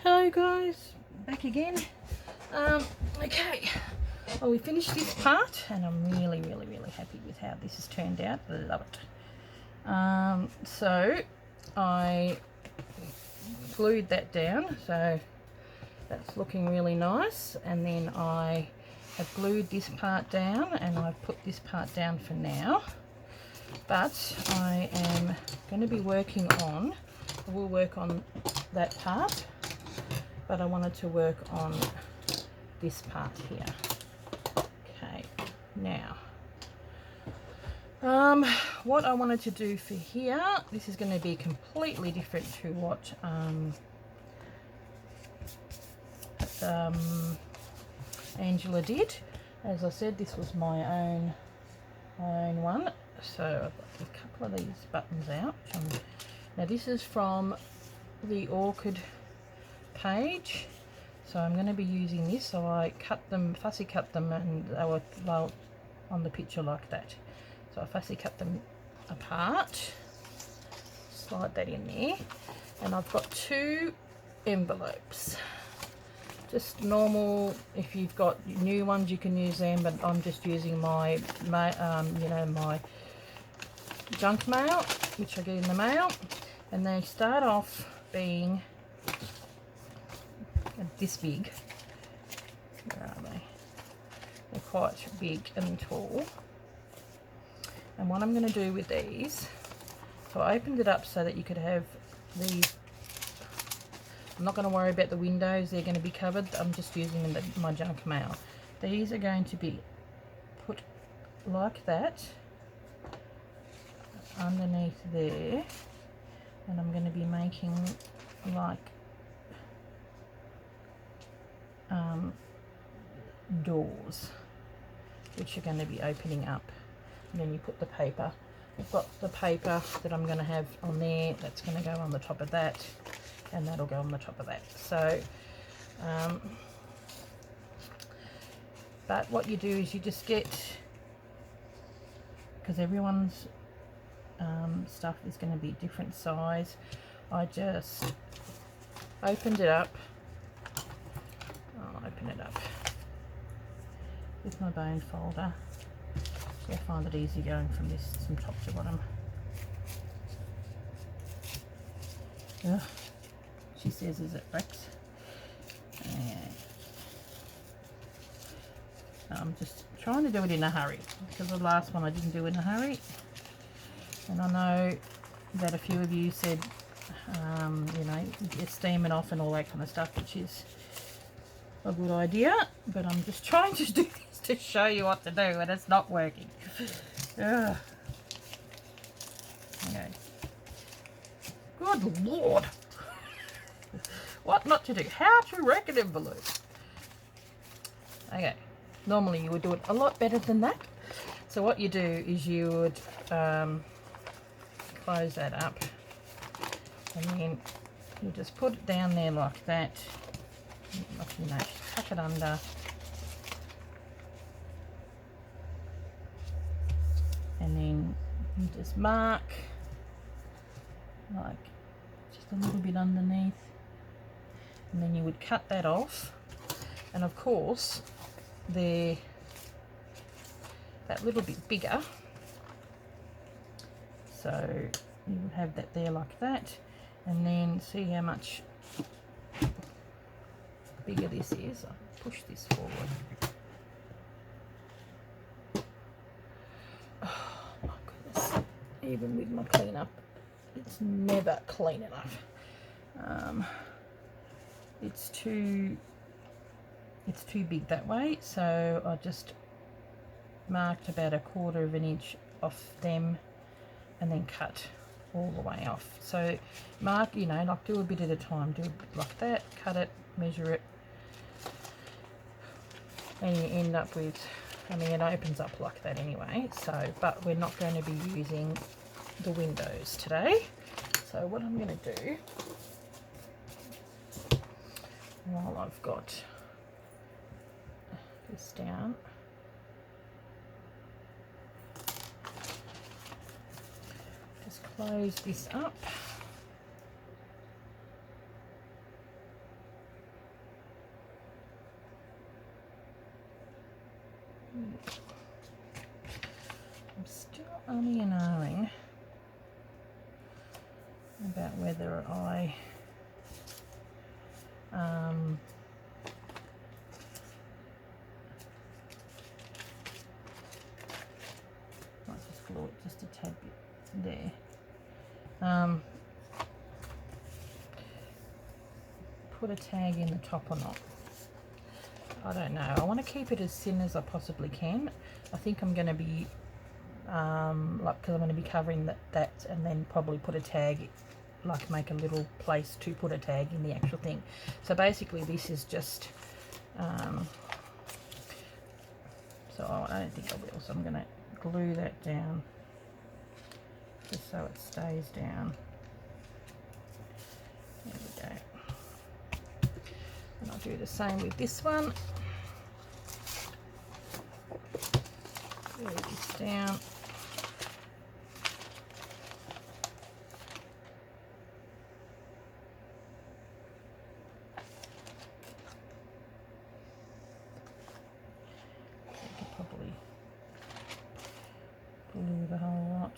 Hello guys, back again. Okay, well we finished this part and I'm really happy with how this has turned out. I love it. So I glued that down, so that's looking really nice, and then I have glued this part down and I've put this part down for now, but I am going to be working on, I will work on that part, but I wanted to work on this part here. Okay, now what I wanted to do for here, this is going to be completely different to what Angela did. As I said, this was my own one, so I've got a couple of these buttons out. Now this is from the Orchid page, so I'm going to be using this. So I cut them, fussy cut them, and they were on the picture like that. So I fussy cut them apart, slide that in there, and I've got two envelopes, just normal. If you've got new ones you can use them, but I'm just using my my junk mail, which I get in the mail, and they start off being this big. Where are they? They're quite big and tall. And what I'm going to do with these, so I opened it up so that you could have these. I'm not going to worry about the windows, they're going to be covered. I'm just using them in my junk mail. These are going to be put like that underneath there, and I'm going to be making like doors, which are going to be opening up, and then you put the paper. I've got the paper that I'm going to have on there, that's going to go on the top of that, and that'll go on the top of that. So but what you do is you just get, because everyone's stuff is going to be different size, I just opened it up. I'll open it up with my bone folder. So I find it easy going from top to bottom. Ugh. She says, is it Rex? I'm just trying to do it in a hurry, because the last one I didn't do in a hurry, and I know that a few of you said you know, you steam it off and all that kind of stuff, which is a good idea, but I'm just trying to do this to show you what to do, and it's not working. Ugh. Okay. Good Lord. What not to do? How to wreck an envelope. Okay. Normally you would do it a lot better than that. So what you do is you would close that up, and then you just put it down there like that. You know, tuck it under. And then you just mark like just a little bit underneath, and then you would cut that off, and of course they're that little bit bigger, so you would have that there like that, and then see how much bigger this is. I'll push this forward. Oh my goodness, even with my cleanup, it's never clean enough. It's too big that way, so I just marked about 1/4 of an inch off them, and then cut all the way off. So mark, you know, like do a bit at a time, do a bit like that, cut it, measure it, and you end up with, I mean, it opens up like that anyway. So, but we're not going to be using the windows today. So what I'm going to do, while I've got this down, just close this up, I'm still umming and ahhing about whether I might just glue it just a tad bit there. Put a tag in the top or not. I don't know. I want to keep it as thin as I possibly can. I think I'm going to be like, because I'm going to be covering that and then probably put a tag, like make a little place to put a tag in the actual thing. So basically this is just so I don't think I will, so I'm going to glue that down just so it stays down. There we go. And I'll do the same with this one. Glue this down. I could probably glue the whole lot.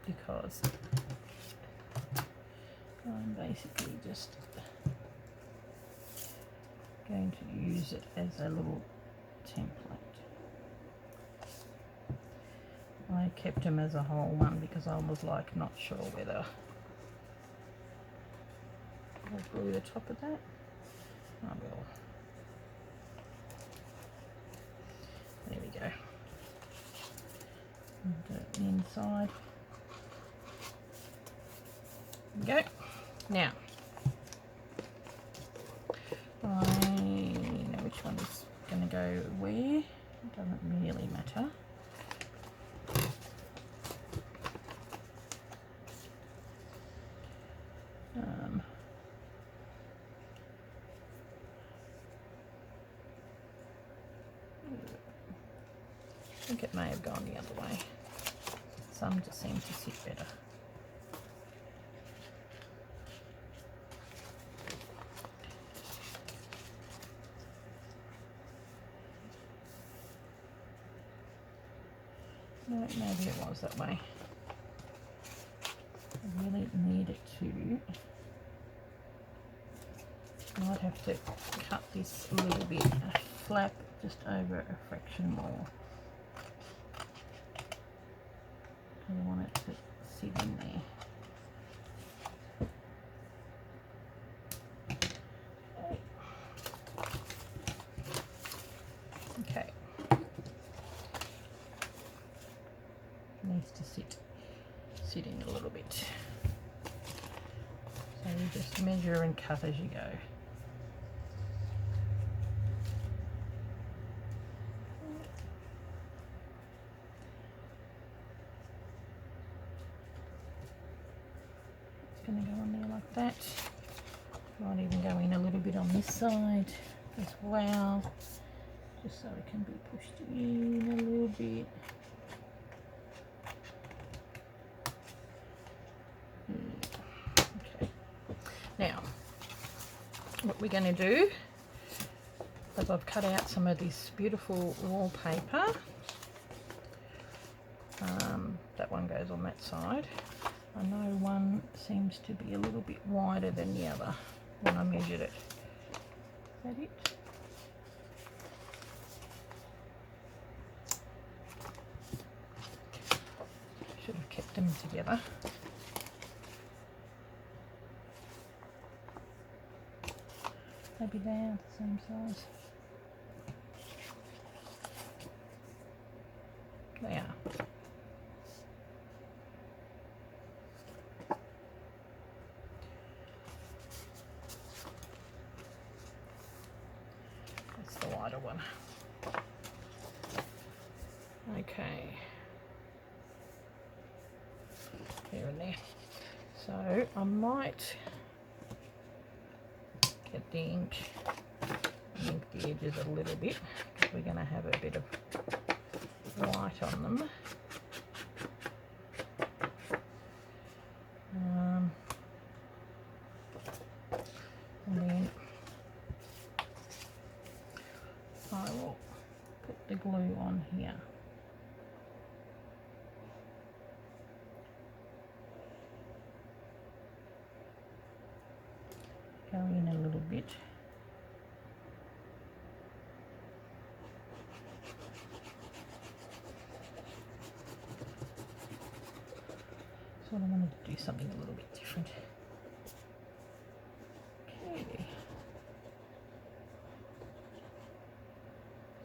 Because I'm basically just going to use it as a little template. I kept them as a whole one because I was like not sure whether I'll glue the top of that. I will. There we go. And do it the inside. There we go. Now, I know which one is going to go where. It doesn't really matter. I think it may have gone the other way. Some just seem to sit better. No, maybe it was that way. I really need it to. I might have to cut this a little bit, a flap just over a fraction more. I want it to sit in there. Okay. Needs to sit in a little bit. So you just measure and cut as you go. Going to go on there like that. Might even go in a little bit on this side as well, just so it can be pushed in a little bit. Okay. Now, what we're going to do is I've cut out some of this beautiful wallpaper. That one goes on that side. I know one seems to be a little bit wider than the other when I measured it. Is that it? Should have kept them together. Maybe they are the same size. They are. Wider one. Okay. Here and there. So I might get the ink the edges a little bit because we're going to have a bit of white on them. blue on here. Go in a little bit. So I wanted to do something a little bit different. Okay.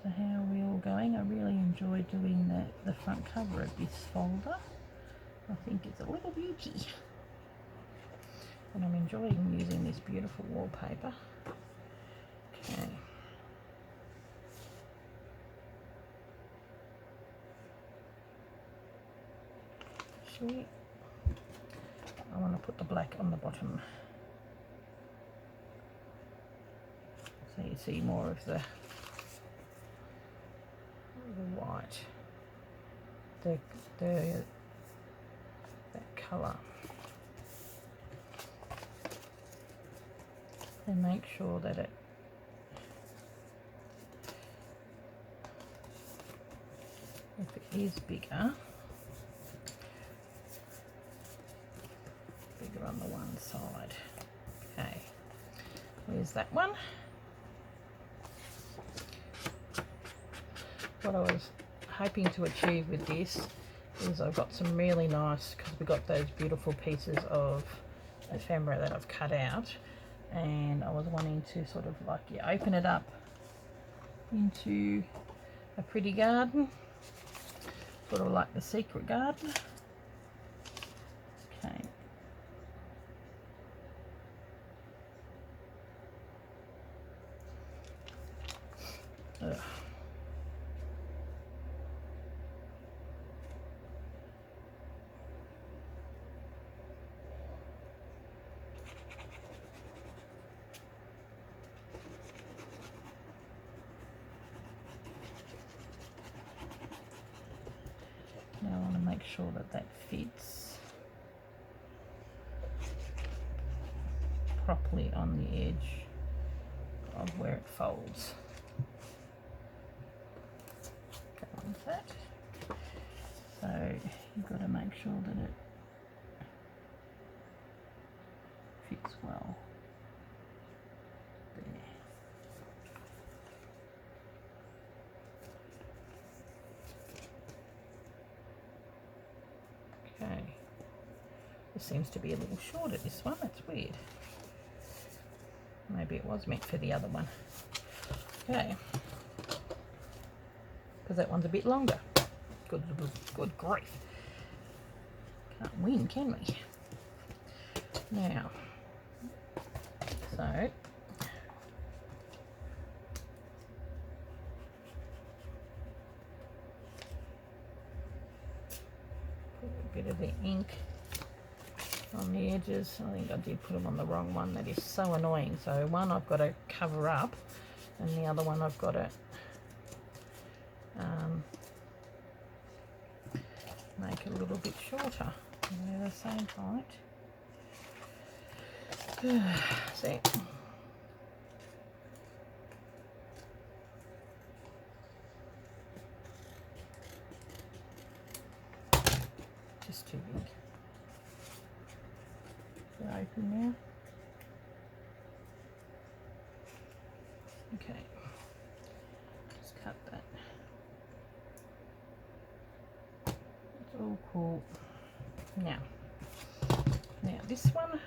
So how are we all going? I really enjoyed doing the front cover of this folder. I think it's a little beauty. And I'm enjoying using this beautiful wallpaper. Okay. Sweet. I want to put the black on the bottom so you see more of the white, that colour, and make sure that if it is bigger on the one side. Okay, where's that one? What I was hoping to achieve with this is I've got some really nice, because we've got those beautiful pieces of ephemera that I've cut out, and I was wanting to sort of like, yeah, open it up into a pretty garden, sort of like the secret garden. Okay. Ugh. Now I want to make sure that that fits properly on the edge of where it folds. Go on with that. So you've got to make sure that it fits well there. Okay, this seems to be a little shorter, this one. That's weird. Maybe it was meant for the other one. Okay, because that one's a bit longer. Good grief. Can't win, can we? Now, so put a bit of the ink on the edges. I think I did put them on the wrong one. That is so annoying. So one I've got to cover up, and the other one I've got to make a little bit shorter. They're the same height. See? Just too big. They're open now. Okay. Just cut that. It's all cool. Now this one,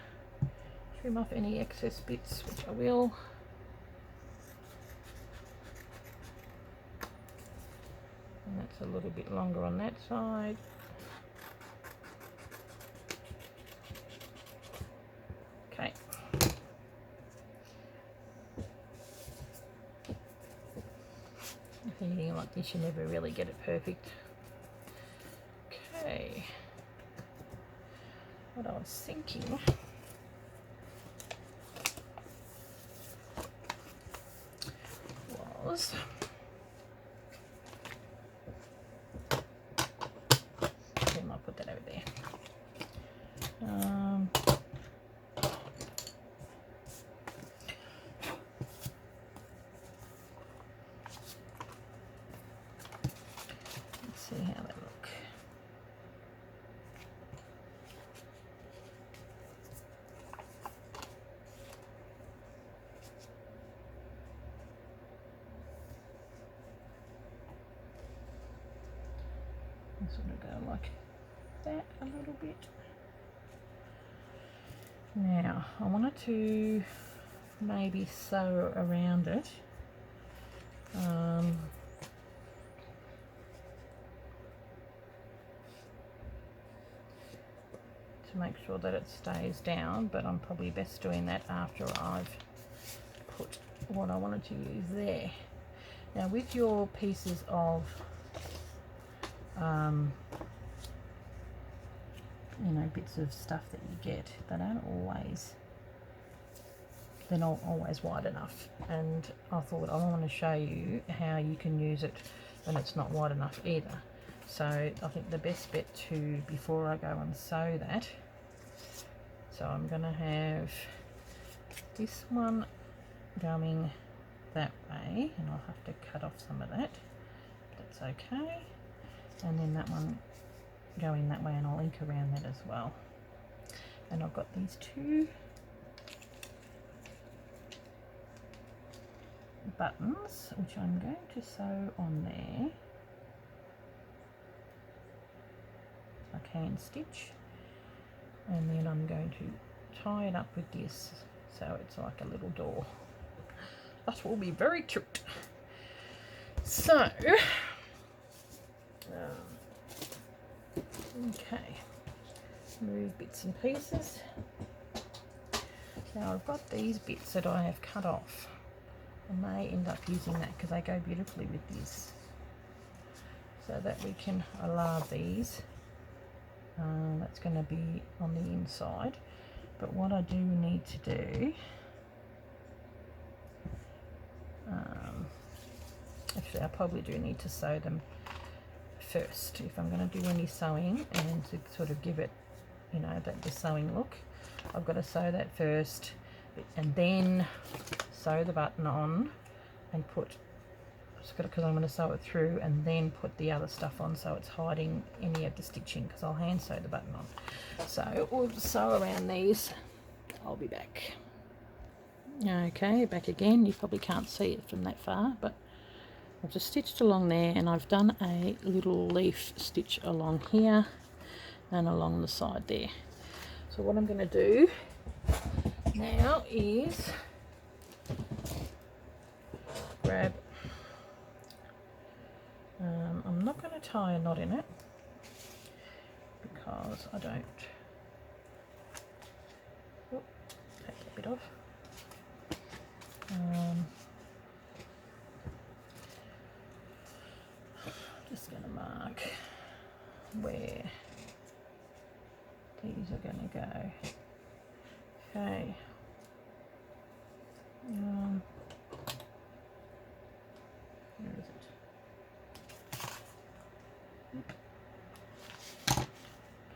trim off any excess bits, which I will. And that's a little bit longer on that side. Okay. With anything like this, you never really get it perfect. Okay. What I was thinking was I'll put that over there. sort of go like that a little bit. Now I wanted to maybe sew around it. To make sure that it stays down, but I'm probably best doing that after I've put what I wanted to use there. Now with your pieces of you know, bits of stuff that you get, they're not always wide enough, and I thought I want to show you how you can use it when it's not wide enough either. So I think the best bet before I go and sew that, so I'm going to have this one going that way, and I'll have to cut off some of that, that's okay, and then that one going that way, and I'll ink around that as well. And I've got these two buttons which I'm going to sew on there. I can stitch, and then I'm going to tie it up with this so it's like a little door. That will be very cute. So okay, move bits and pieces. Now I've got these bits that I have cut off. I may end up using that because they go beautifully with this, so that we can allow these. That's going to be on the inside, but what I do need to do, actually I probably do need to sew them first if I'm going to do any sewing, and to sort of give it, you know, the sewing look, I've got to sew that first and then sew the button on and put, because I'm going to sew it through and then put the other stuff on so it's hiding any of the stitching, because I'll hand sew the button on. So we'll sew around these. I'll be back. Okay, back again. You probably can't see it from that far, but I've just stitched along there, and I've done a little leaf stitch along here and along the side there. So what I'm going to do now is grab, I'm not going to tie a knot in it because I don't, take that bit off. Just going to mark where these are going to go. Okay. Where is it?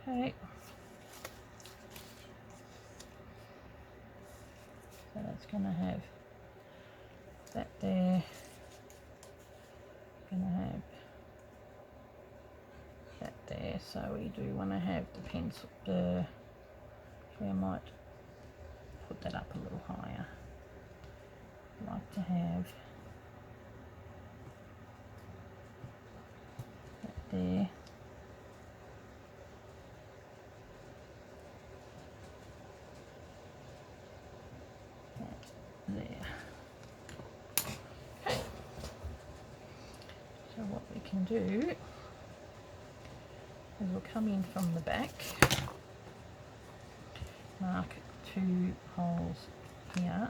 Okay. So that's going to have that there. Going to have that there. So we do want to have the pencil. I might put that up a little higher. I like to have that there. That there. Okay. So what we can do is we'll come in from the back, mark 2 holes here,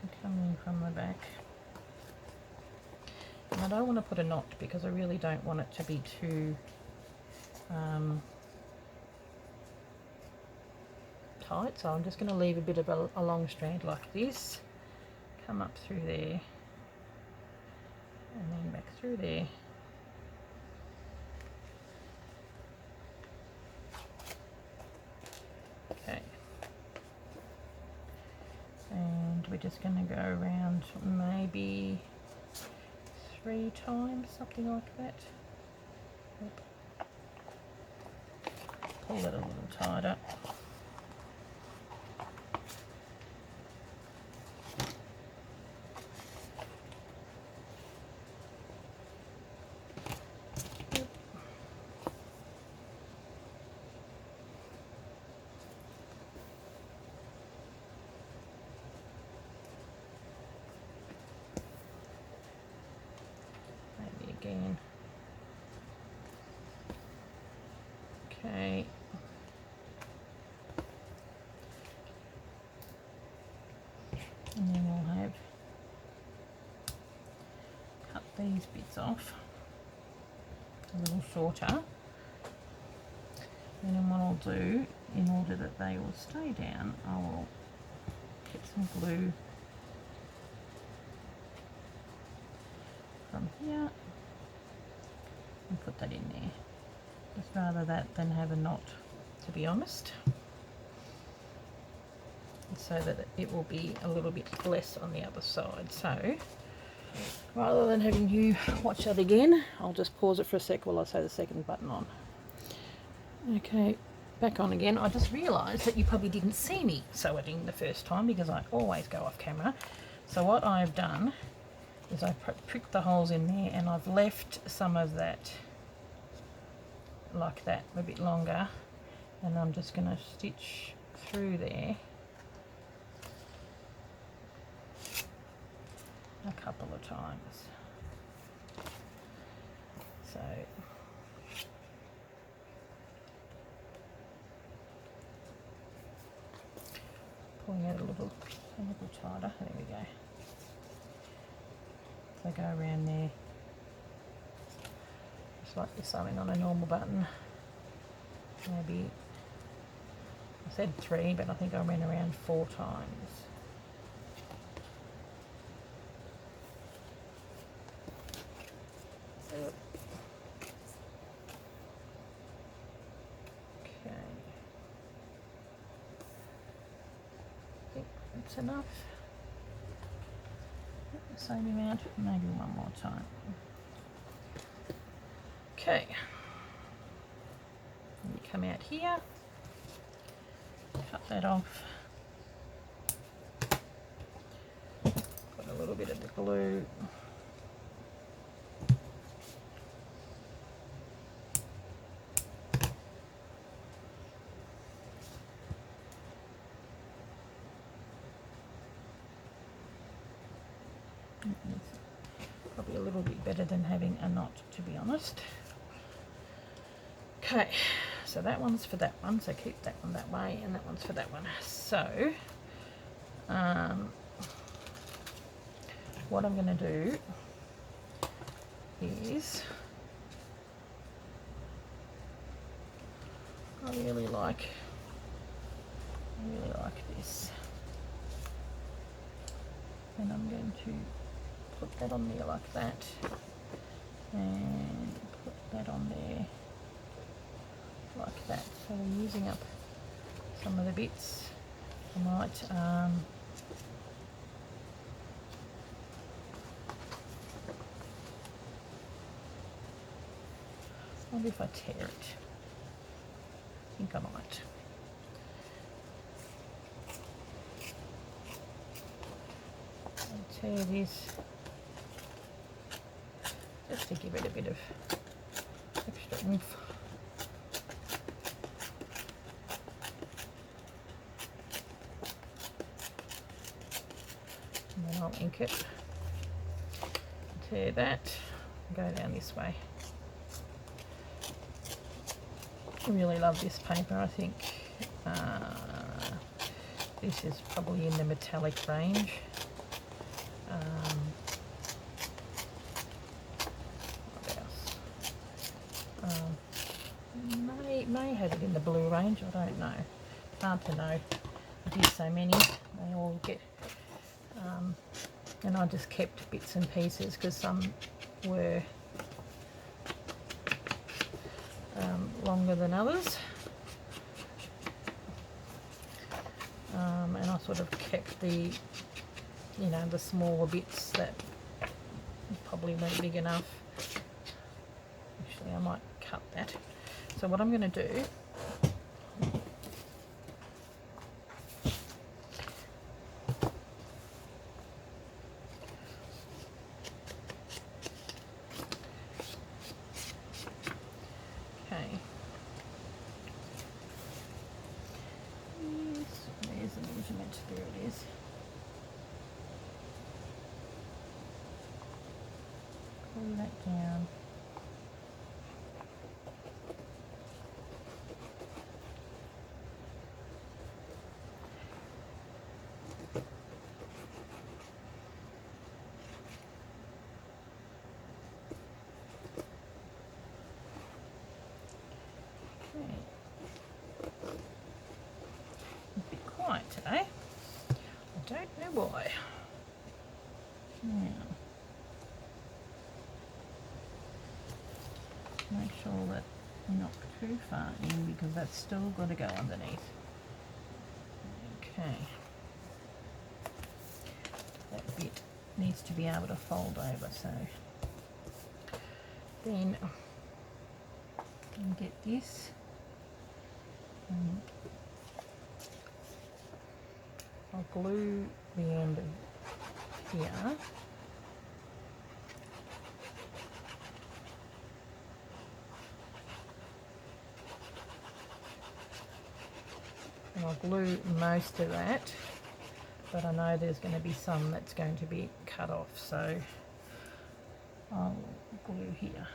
and come in from the back. And I don't want to put a knot because I really don't want it to be too tight, so I'm just going to leave a bit of a long strand like this, come up through there, and then back through there. Okay, and we're just going to go around maybe 3 times, something like that. Pull it a little tighter. again. Okay. And then we'll have cut these bits off a little shorter. And then what I'll do, in order that they will stay down, I will get some glue from here and put that in there. Just rather that than have a knot, to be honest. So that it will be a little bit less on the other side. So rather than having you watch that again, I'll just pause it for a sec while I sew the second button on. Okay, back on again. I just realised that you probably didn't see me sew it in the first time because I always go off camera. So what I've done is I pricked the holes in there and I've left some of that like that a bit longer, and I'm just going to stitch through there a couple of times. So pulling it a little tighter. There we go. So go around there, just like you're sewing on a normal button. Maybe I said 3, but I think I went around 4 times. That's enough. The same amount, maybe one more time. Okay. You come out here, cut that off. Put a little bit of the glue. Probably a little bit better than having a knot, to be honest. Okay, so that one's for that one, so keep that one that way, and that one's for that one. So what I'm going to do is, I really like this, and I'm going to put that on there like that, and put that on there like that. So we're using up some of the bits. I might wonder if I tear it. I think I might. I'll tear this just to give it a bit of extra oomph. And then I'll ink it, tear that, and go down this way. I really love this paper. I think this is probably in the metallic range. What else? May have it in the blue range. I don't know. Hard to know. There's so many. They all get. And I just kept bits and pieces because some were longer than others, and I sort of kept the, you know, the smaller bits that probably weren't big enough. Actually, I might cut that. So what I'm going to do, there it is. Pull that down. today. I don't know why. Now, make sure that we're not too far in because that's still got to go underneath. Okay. That bit needs to be able to fold over, so then I'll get this and I'll glue the end of here. And I'll glue most of that, but I know there's going to be some that's going to be cut off, so I'll glue here.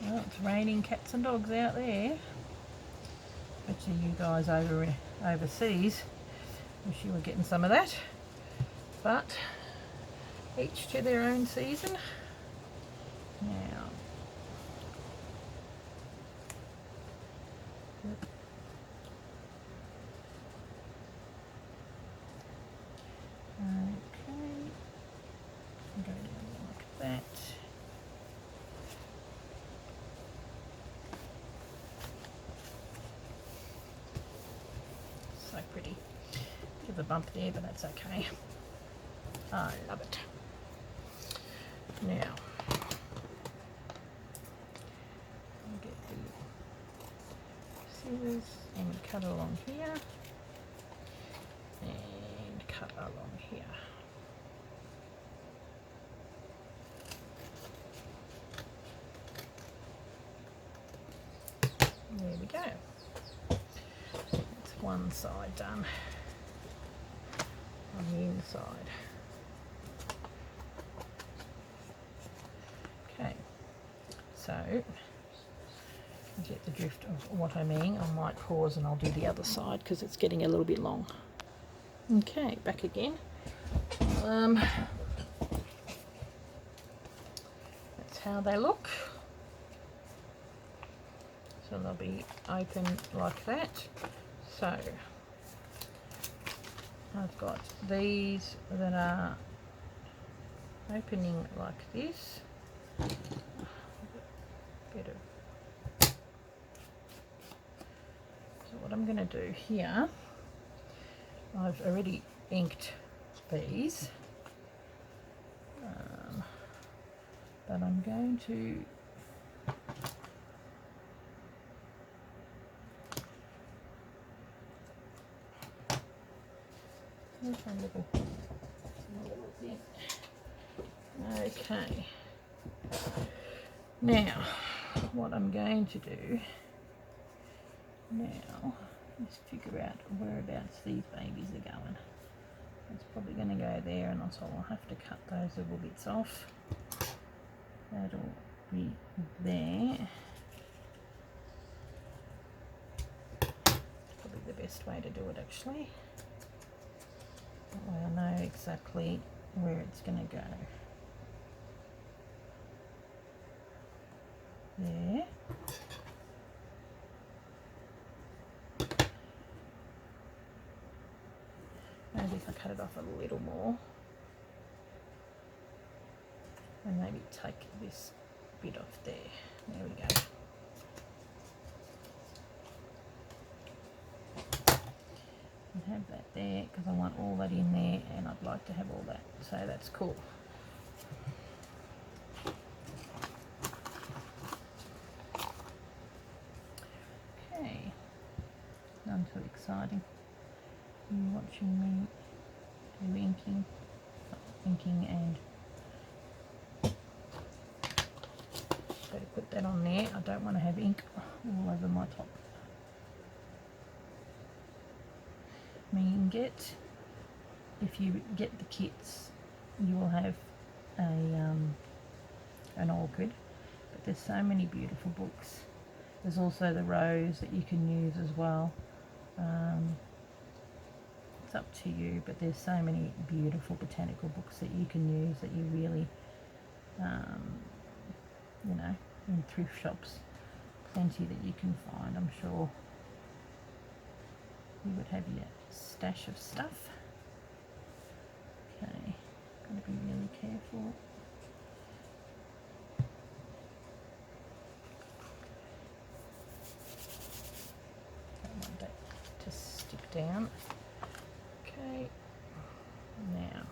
Well, it's raining cats and dogs out there. Bet you guys overseas wish you were getting some of that, but each to their own season. Now, okay, go down like that. So pretty. Bit of a bump there, but that's okay. I love it. Now, I'll get the scissors and cut along here, and cut along here. There we go. That's one side done on the inside. Okay, so to get the drift of what I mean, I might pause and I'll do the other side because it's getting a little bit long. Okay, back again. That's how they look. So they'll be open like that. So I've got these that are opening like this. Bit of. So what I'm going to do here, I've already inked these, but I'm going to okay, now what I'm going to do now is figure out whereabouts these babies are going. It's probably going to go there, and so I'll have to cut those little bits off. That'll be there. Probably the best way to do it, actually. That way I know exactly where it's going to go. There. Maybe if I cut it off a little more, and maybe take this bit off there. There we go. And have that there because I want all that in there, and I'd like to have all that, so that's cool. Okay, none too exciting. You're watching me do inking and better put that on there. I don't want to have ink all over my top. I mean, you can get, if you get the kits, you will have an orchid, but there's so many beautiful books. There's also the rose that you can use as well. It's up to you, but there's so many beautiful botanical books that you can use that you really you know, in thrift shops, plenty that you can find. I'm sure you would have your stash of stuff. Okay, got to be really careful. Don't want that to stick down. Okay, now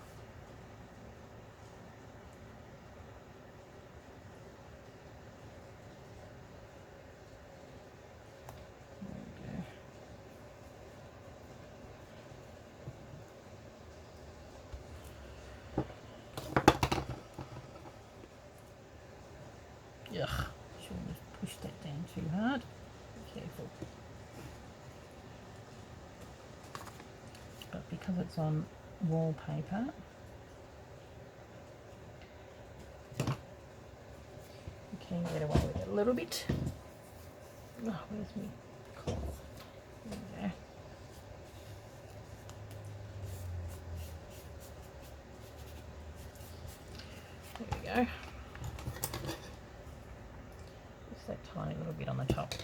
ugh, shouldn't have pushed that down too hard. Be careful. But because it's on wallpaper, you can get away with it a little bit. Oh, where's me cloth? There we go. There we go. Just that tiny little bit on the top.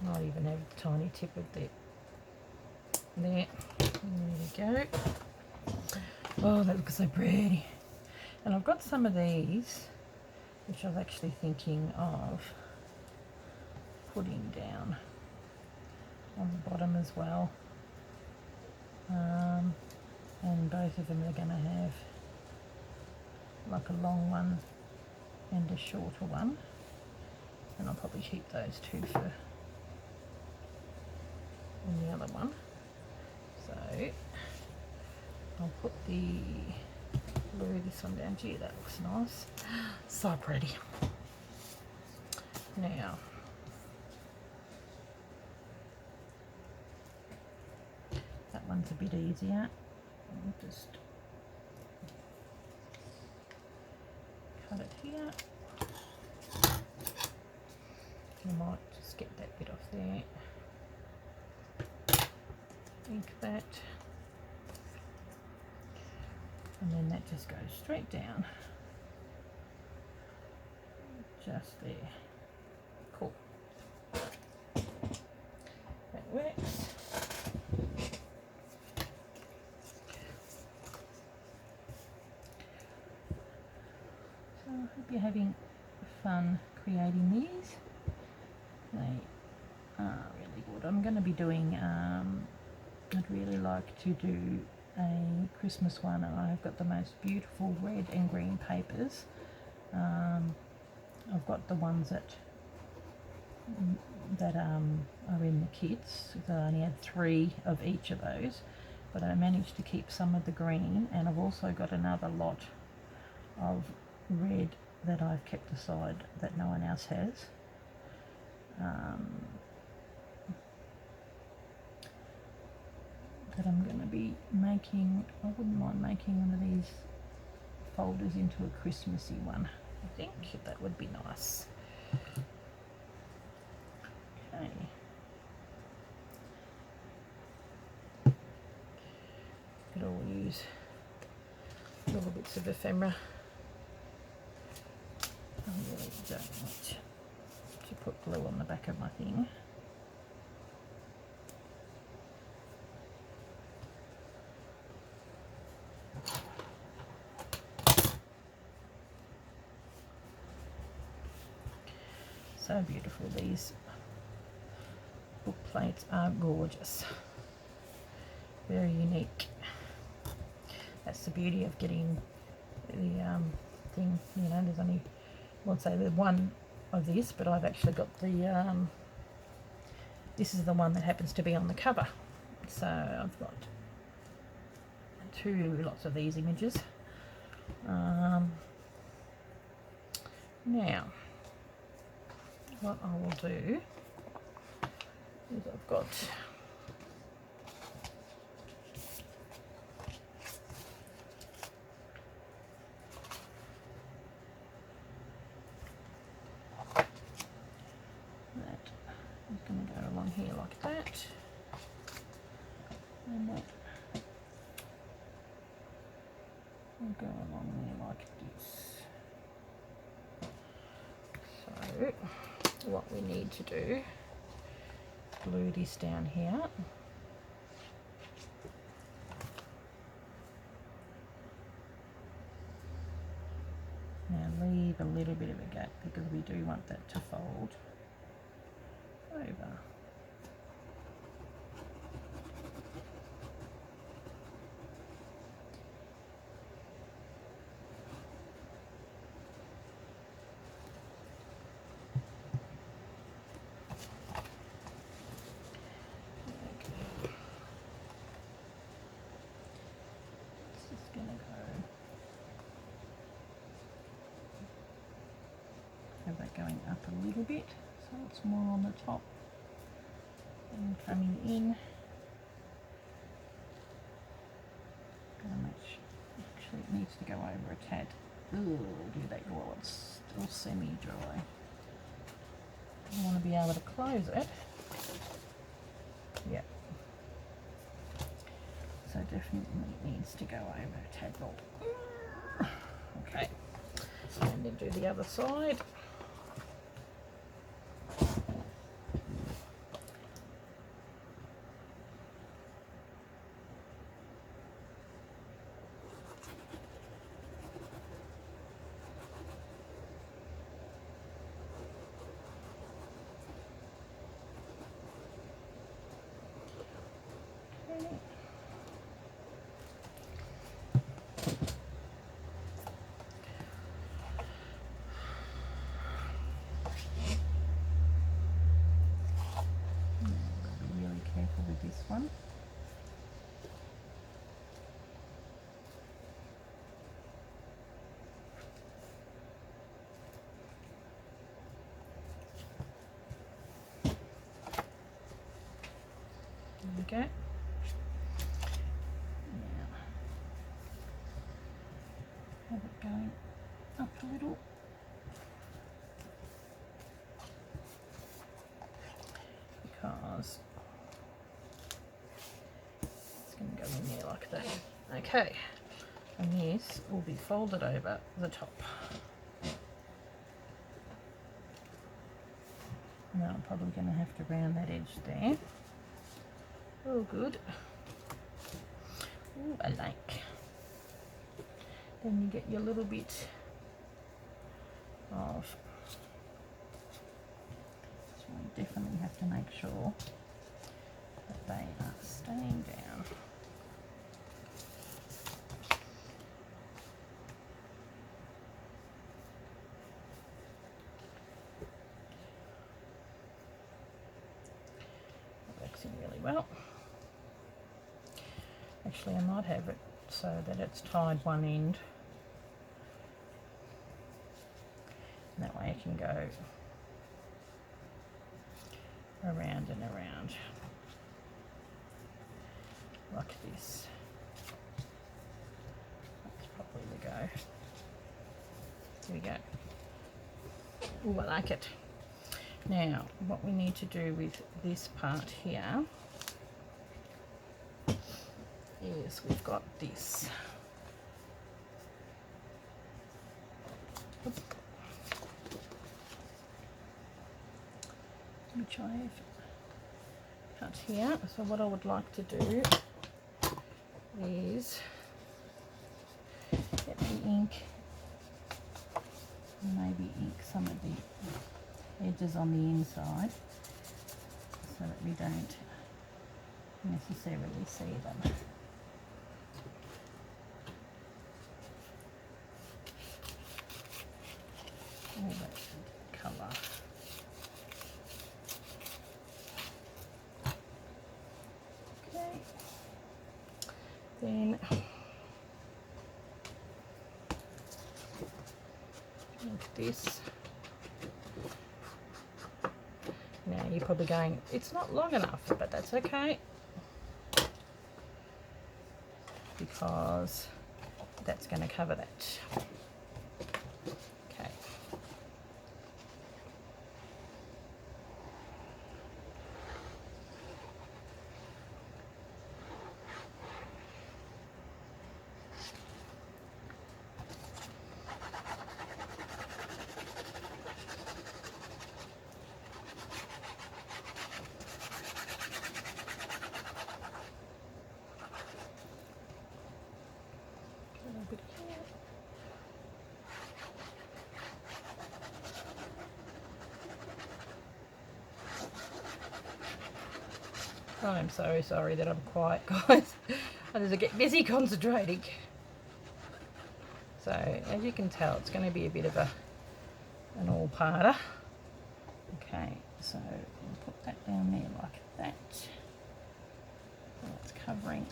Might even have a tiny tip of that. There we go. Oh, that looks so pretty. And I've got some of these, which I was actually thinking of putting down on the bottom as well. And both of them are going to have like a long one and a shorter one. And I'll probably keep those two for and the other one. So I'll put the blue, this one down. Gee, that looks nice. So pretty. Now, that one's a bit easier. I'll just cut it here. I might just get that bit off there. Ink that. And then that just goes straight down. Just there. Cool. That works. So I hope you're having fun creating these. They are really good. I'm going to be doing, I'd really like to do a Christmas one, and I've got the most beautiful red and green papers. I've got the ones that are in the kits. So I only had 3 of each of those, but I managed to keep some of the green, and I've also got another lot of red that I've kept aside that no one else has. That I'm going to be making. I wouldn't mind making one of these folders into a Christmassy one. I think that would be nice. Okay. Could all use little bits of ephemera. I really don't want to put glue on the back of my thing. So beautiful. These book plates are gorgeous. Very unique. That's the beauty of getting the thing, you know, there's only, well, say there's one of this, but I've actually got the, this is the one that happens to be on the cover. So I've got 2 lots of these images. Now, what I will do is I've got that is going to go along here like that, and that will go along there like this. So what we need to do, glue this down here. Now leave a little bit of a gap because we do want that to fold over. Have that going up a little bit so it's more on the top and coming in. Actually it needs to go over a tad. Ooh, do that while it's still semi-dry. I want to be able to close it. Yep. So definitely needs to go over a tad more. Okay. And then do the other side. With this one. There we go. Now, have it going up a little. Because go in there like that. Okay, and this will be folded over the top. Now I'm probably going to have to round that edge there. Oh, good. Ooh, I like. Then you get your little bit of. So I definitely have to make sure that they are staying down. Really well. Actually, I might have it so that it's tied one end. And that way I can go around and around like this. That's probably the go. Here we go. Ooh, I like it. Now, what we need to do with this part here is we've got this. Which I have cut here. So what I would like to do is get the ink, maybe ink some of the edges on the inside so that we don't necessarily see them. All that colour. Okay. Then like this. Now you're probably going, it's not long enough, but that's okay, because that's going to cover that. Okay. I'm so sorry that I'm quiet, guys. I just get busy concentrating. So as you can tell, it's going to be a bit of an all-parter. Okay, so we'll put that down there like that. So that's covering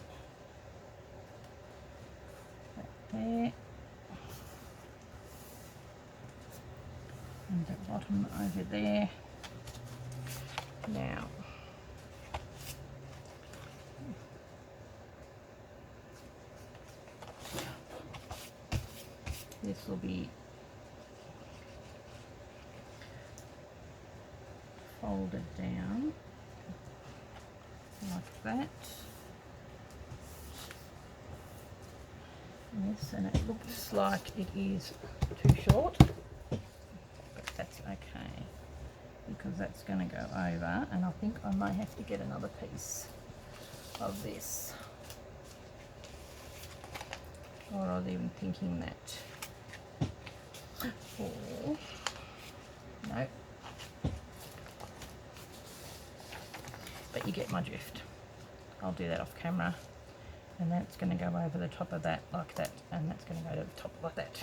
that there. And the bottom over there. Now, this will be folded down like that. Yes, and it looks like it is too short, but that's okay because that's going to go over, and I think I may have to get another piece of this. Or I was even thinking that. Or no. But you get my drift. I'll do that off camera, and that's going to go over the top of that like that, and that's going to go to the top like that.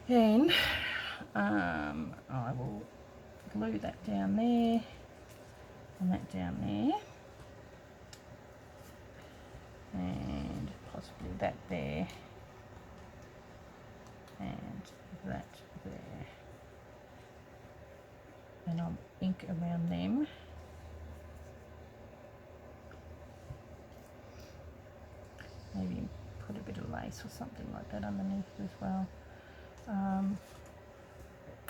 And I will glue that down there and that down there, and possibly that there and that there, and I'll ink around them. Maybe put a bit of lace or something like that underneath as well.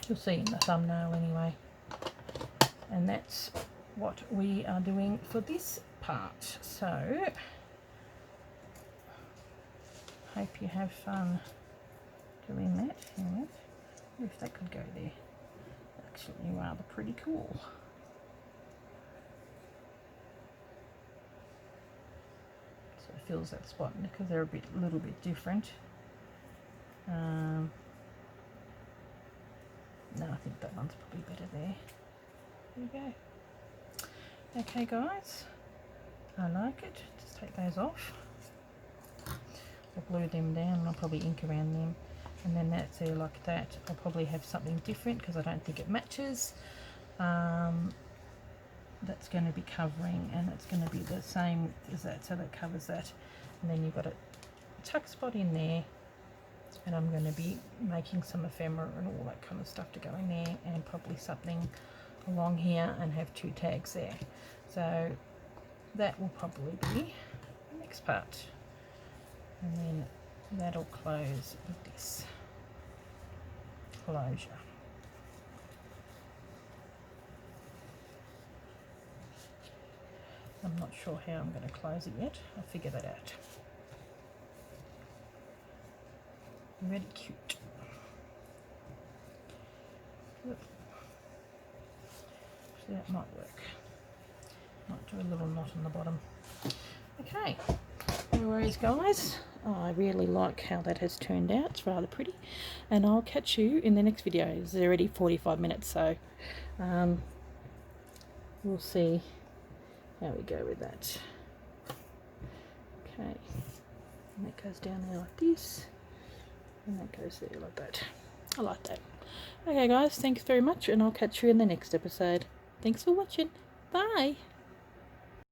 You'll see in the thumbnail anyway. And that's what we are doing for this part. So, hope you have fun doing that. Hang on. If that could go there. Actually rather pretty cool. So it fills that spot because they're a little bit different. No, I think that one's probably better there. There we go. Okay guys, I like it. Just take those off. I'll glue them down and I'll probably ink around them, and then that's there like that. I'll probably have something different because I don't think it matches. That's going to be covering, and it's going to be the same as that, so that covers that. And then you've got a tuck spot in there, and I'm going to be making some ephemera and all that kind of stuff to go in there, and probably something along here, and have 2 tags there. So that will probably be the next part, and then that'll close with this closure. I'm not sure how I'm going to close it yet. I'll figure that out. Really cute. Look. So that might work. Might do a little knot on the bottom. Okay, no worries guys. I really like how that has turned out. It's rather pretty. And I'll catch you in the next video. It's already 45 minutes, so we'll see how we go with that. Okay, and that goes down there like this, and that goes there like that. I like that. Okay guys, thanks very much, and I'll catch you in the next episode. Thanks for watching. Bye.